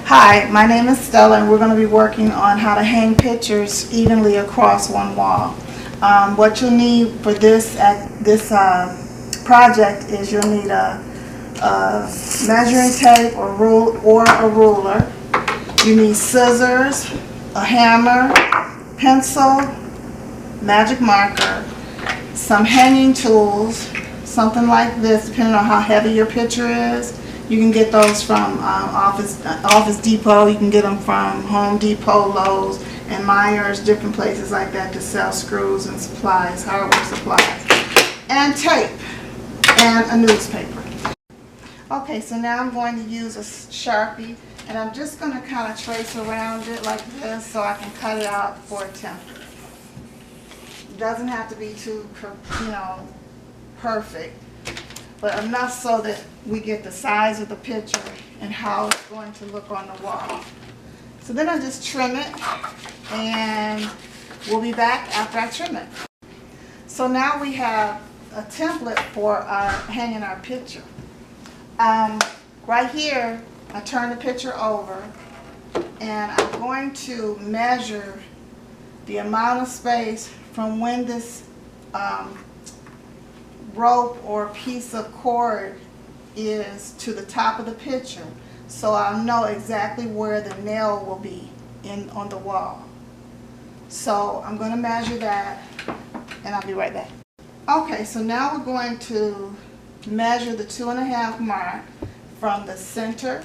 Hi, my name is Stella and we're going to be working on how to hang pictures evenly across one wall. What you'll need for this project is you'll need a measuring tape or a ruler. You need scissors, a hammer, pencil, magic marker, some hanging tools, something like this depending on how heavy your picture is. You can get those from Office Depot. You can get them from Home Depot, Lowe's, and Myers, different places like that to sell screws and supplies, hardware supplies. And tape and a newspaper. Okay, so now I'm going to use a Sharpie, and I'm just going to kind of trace around it like this so I can cut it out for a template. It doesn't have to be too, perfect, but enough so that we get the size of the picture and how it's going to look on the wall. So then I just trim it, and we'll be back after I trim it. So now we have a template for hanging our picture. Right here, I turn the picture over, and I'm going to measure the amount of space from when this rope or piece of cord is to the top of the picture, so I'll know exactly where the nail will be on the wall. So I'm going to measure that, and I'll be right back. Okay, so now we're going to measure the 2.5 mark from the center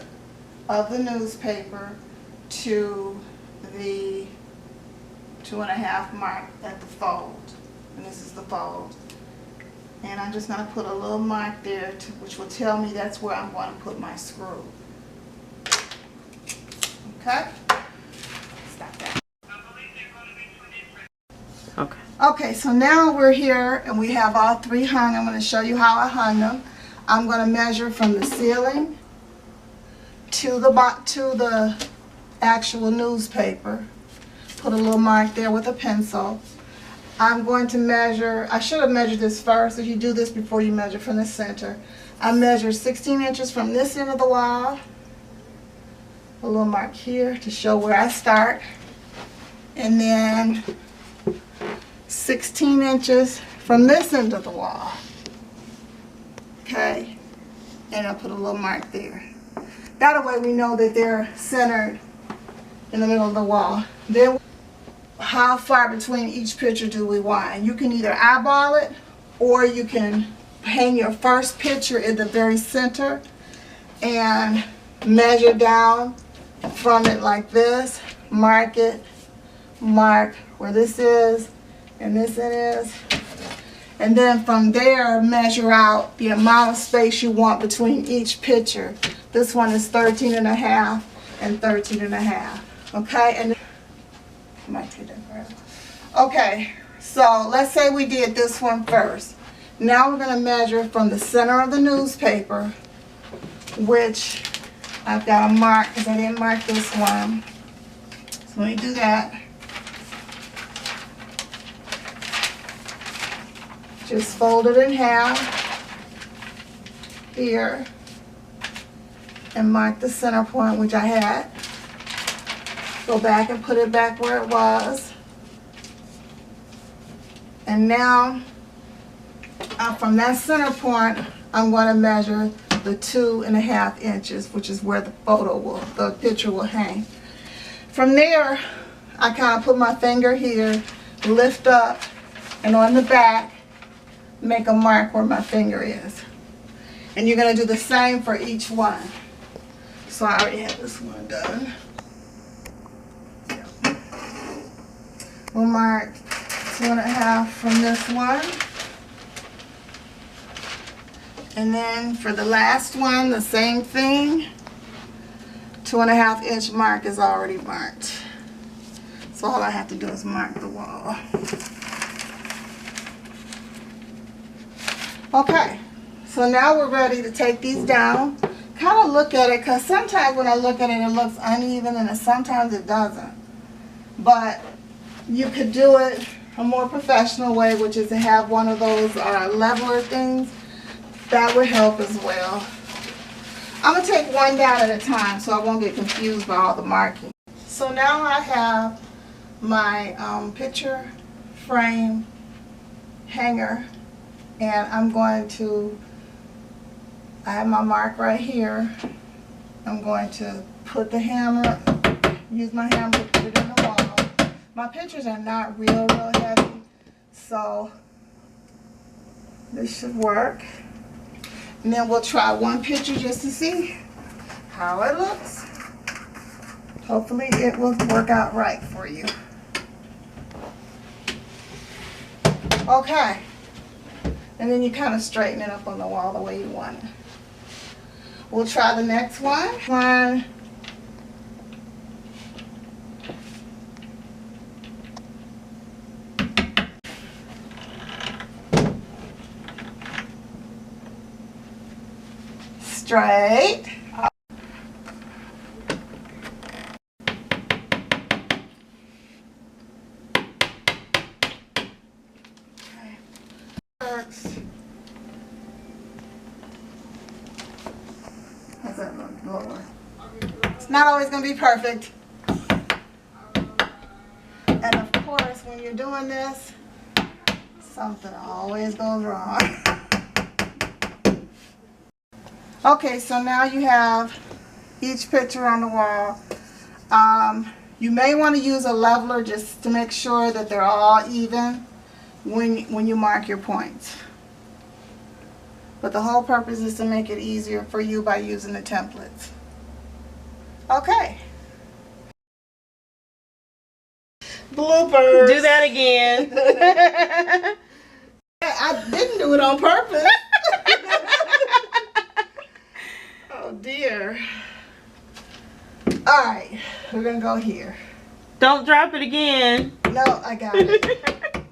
of the newspaper to the 2.5 mark at the fold, and this is the fold. And I'm just going to put a little mark there, which will tell me that's where I'm going to put my screw. Okay? Stop that. Okay. Okay, so now we're here and we have all three hung. I'm going to show you how I hung them. I'm going to measure from the ceiling to the actual newspaper. Put a little mark there with a pencil. I'm going to measure, I should have measured this first. If you do this before you measure from the center. I measure 16 inches from this end of the wall. A little mark here to show where I start. And then 16 inches from this end of the wall. Okay, and I'll put a little mark there. That way we know that they're centered in the middle of the wall. Then how far between each picture do we want? And you can either eyeball it, or you can hang your first picture in the very center and measure down from it like this. Mark it, mark where this is and this it is. And then from there, measure out the amount of space you want between each picture. This one is 13.5 and 13.5. Okay, and I might take that forever. Okay, so let's say we did this one first. Now we're going to measure from the center of the newspaper, which I've got to mark because I didn't mark this one. So let me do that. Just fold it in half here and mark the center point, which I had. Go back and put it back where it was. And now from that center point, I'm going to measure the 2.5 inches, which is where the picture will hang. From there, I kind of put my finger here, lift up, and on the back, make a mark where my finger is. And you're going to do the same for each one. So I already have this one done. We'll mark 2.5 from this one. And then for the last one, the same thing. 2.5 inch mark is already marked. So all I have to do is mark the wall. Okay, so now we're ready to take these down. Kind of look at it, because sometimes when I look at it, it looks uneven, and sometimes it doesn't. But you could do it a more professional way, which is to have one of those leveler things. That would help as well. I'm going to take one down at a time so I won't get confused by all the marking. So now I have my picture frame hanger, and I'm going to, I have my mark right here. I'm going to put the hammer, use my hammer to put it in the wall. My pictures are not real heavy, so this should work. And then we'll try one picture just to see how it looks. Hopefully it will work out right for you. Okay. And then you kind of straighten it up on the wall the way you want it. We'll try the next one. Straight. Works. How's that look, Lord? It's not always going to be perfect. And of course, when you're doing this, something always goes wrong. Okay, so now you have each picture on the wall. You may want to use a leveler just to make sure that they're all even when you mark your points. But the whole purpose is to make it easier for you by using the templates. Okay. Bloopers. Do that again. I didn't do it on purpose. Oh dear. Alright, we're gonna go here. Don't drop it again. No, I got it.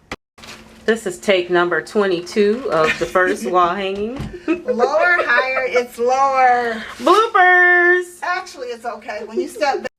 This is take number 22 of the first wall hanging. Lower, higher, it's lower. Bloopers! Actually, it's okay. When you step back,